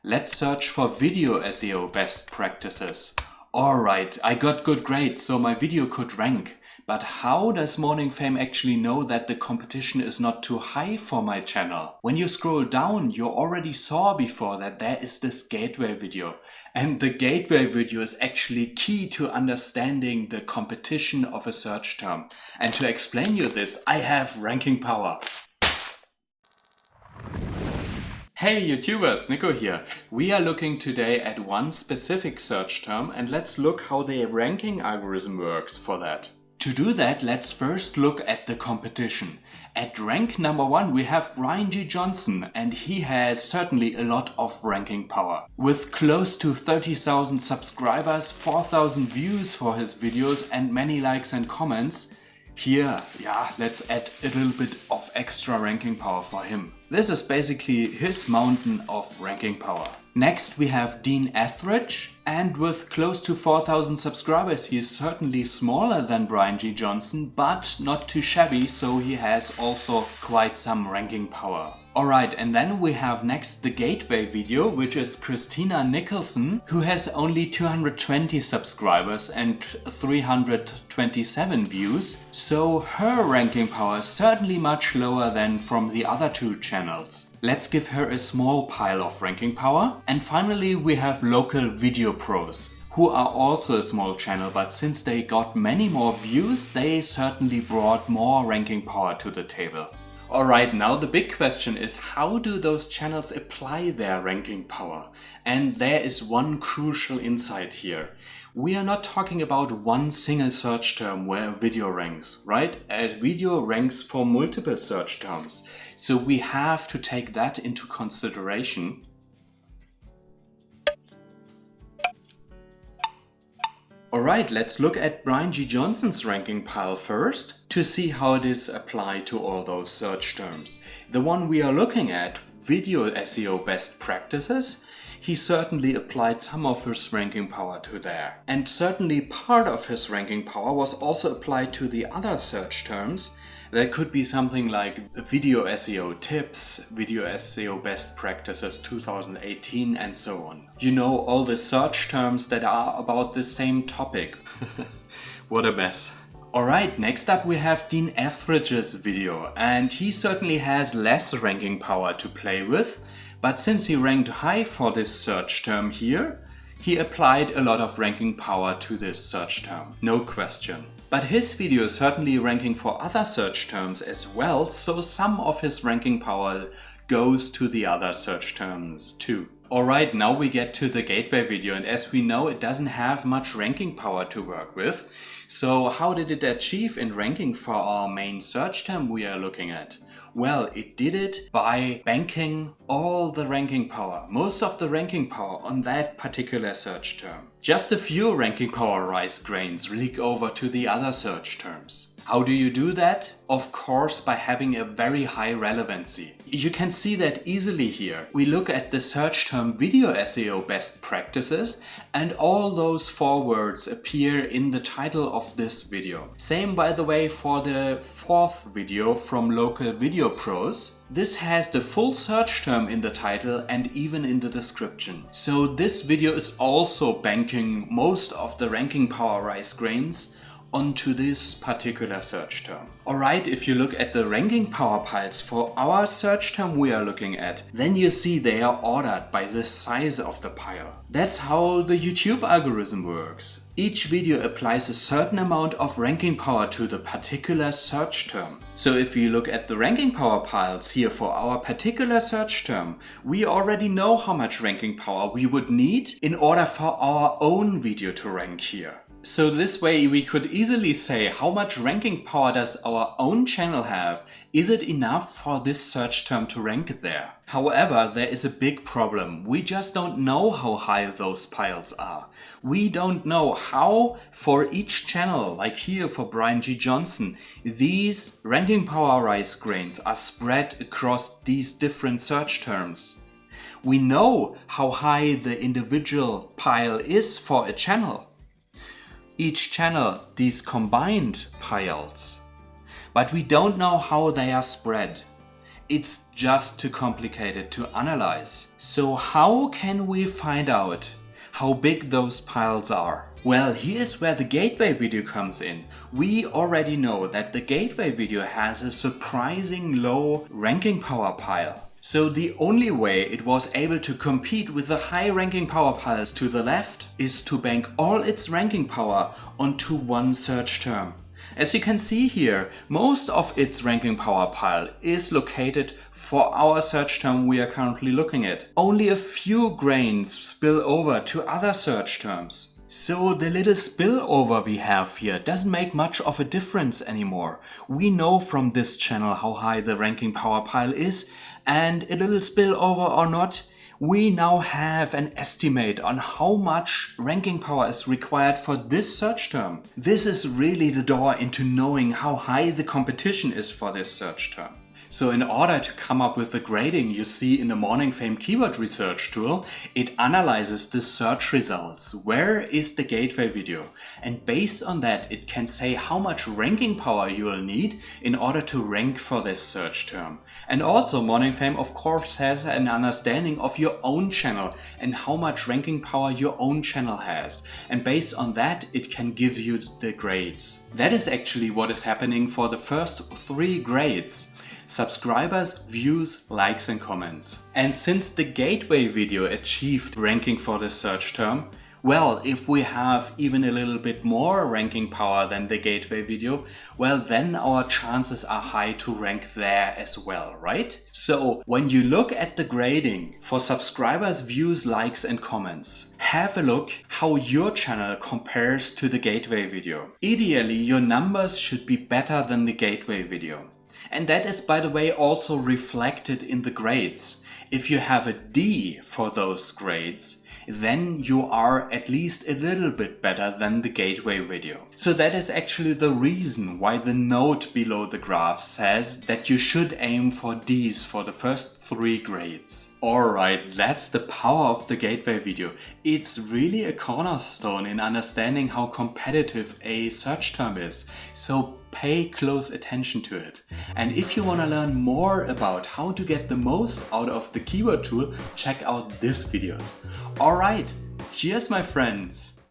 Let's search for video SEO best practices. Alright, I got good grades, so my video could rank. But how does Morningfame actually know that the competition is not too high for my channel? When you scroll down, you already saw before that there is this gateway video. And the gateway video is actually key to understanding the competition of a search term. And to explain you this, I have ranking power. Hey YouTubers, Nico here. We are looking today at one specific search term and let's look how the ranking algorithm works for that. To do that, let's first look at the competition. At rank number 1 we have Brian G. Johnson, and he has certainly a lot of ranking power. With close to 30,000 subscribers, 4,000 views for his videos and many likes and comments, let's add a little bit of extra ranking power for him. This is basically his mountain of ranking power. Next we have Dean Etheridge, and with close to 4,000 subscribers he is certainly smaller than Brian G. Johnson, but not too shabby, so he has also quite some ranking power. Alright, and then we have next the gateway video, which is Christina Nicholson, who has only 220 subscribers and 327 views, so her ranking power is certainly much lower than from the other two channels. Let's give her a small pile of ranking power. And finally we have Local Video Pros, who are also a small channel, but since they got many more views, they certainly brought more ranking power to the table. Alright, now the big question is, how do those channels apply their ranking power? And there is one crucial insight here. We are not talking about one single search term where a video ranks, right? A video ranks for multiple search terms. So we have to take that into consideration. Alright, let's look at Brian G. Johnson's ranking pile first to see how it is applied to all those search terms. The one we are looking at, video SEO best practices, he certainly applied some of his ranking power to there. And certainly part of his ranking power was also applied to the other search terms. That could be something like video SEO tips, video SEO best practices 2018 and so on. You know, all the search terms that are about the same topic. What a mess. Alright, next up we have Dean Etheridge's video, and he certainly has less ranking power to play with, but since he ranked high for this search term here, he applied a lot of ranking power to this search term, no question. But his video is certainly ranking for other search terms as well, so some of his ranking power goes to the other search terms too. Alright, now we get to the gateway video, and as we know, it doesn't have much ranking power to work with. So how did it achieve in ranking for our main search term we are looking at? Well, it did it by banking all the ranking power, most of the ranking power on that particular search term. Just a few ranking power rice grains leak over to the other search terms. How do you do that? Of course, by having a very high relevancy. You can see that easily here. We look at the search term video SEO best practices, and all those 4 words appear in the title of this video. Same, by the way, for the 4th video from Local Video Pros. This has the full search term in the title and even in the description. So this video is also banking most of the ranking power rice grains onto this particular search term. Alright, if you look at the ranking power piles for our search term we are looking at, then you see they are ordered by the size of the pile. That's how the YouTube algorithm works. Each video applies a certain amount of ranking power to the particular search term. So if you look at the ranking power piles here for our particular search term, we already know how much ranking power we would need in order for our own video to rank here. So this way we could easily say how much ranking power does our own channel have? Is it enough for this search term to rank there? However, there is a big problem. We just don't know how high those piles are. We don't know how for each channel, like here for Brian G. Johnson, these ranking power rice grains are spread across these different search terms. We know how high the individual pile is for a channel. Each channel, these combined piles. But we don't know how they are spread. it's just too complicated to analyze. So how can we find out how big those piles are? Well, here's where the gateway video comes in. We already know that the gateway video has a surprising low ranking power pile. So the only way it was able to compete with the high ranking power piles to the left is to bank all its ranking power onto one search term. As you can see here, most of its ranking power pile is located for our search term we are currently looking at. Only a few grains spill over to other search terms. So the little spillover we have here doesn't make much of a difference anymore. We know from this channel how high the ranking power pile is, and a little spillover or not, we now have an estimate on how much ranking power is required for this search term. This is really the door into knowing how high the competition is for this search term. So in order to come up with the grading you see in the Morningfame keyword research tool, it analyzes the search results. Where is the gateway video? And based on that, it can say how much ranking power you will need in order to rank for this search term. And also Morningfame of course has an understanding of your own channel and how much ranking power your own channel has. And based on that, it can give you the grades. That is actually what is happening for the first 3 grades. Subscribers, views, likes and comments. And since the gateway video achieved ranking for the search term, well, if we have even a little bit more ranking power than the gateway video, well then our chances are high to rank there as well, right? So when you look at the grading for subscribers, views, likes and comments, have a look how your channel compares to the gateway video. Ideally, your numbers should be better than the gateway video. And that is, by the way, also reflected in the grades. If you have a D for those grades, then you are at least a little bit better than the gateway video. So that is actually the reason why the note below the graph says that you should aim for Ds for the first 3 grades. Alright, that's the power of the gateway video. It's really a cornerstone in understanding how competitive a search term is. So pay close attention to it. And if you want to learn more about how to get the most out of the keyword tool, check out these videos. Alright, cheers my friends!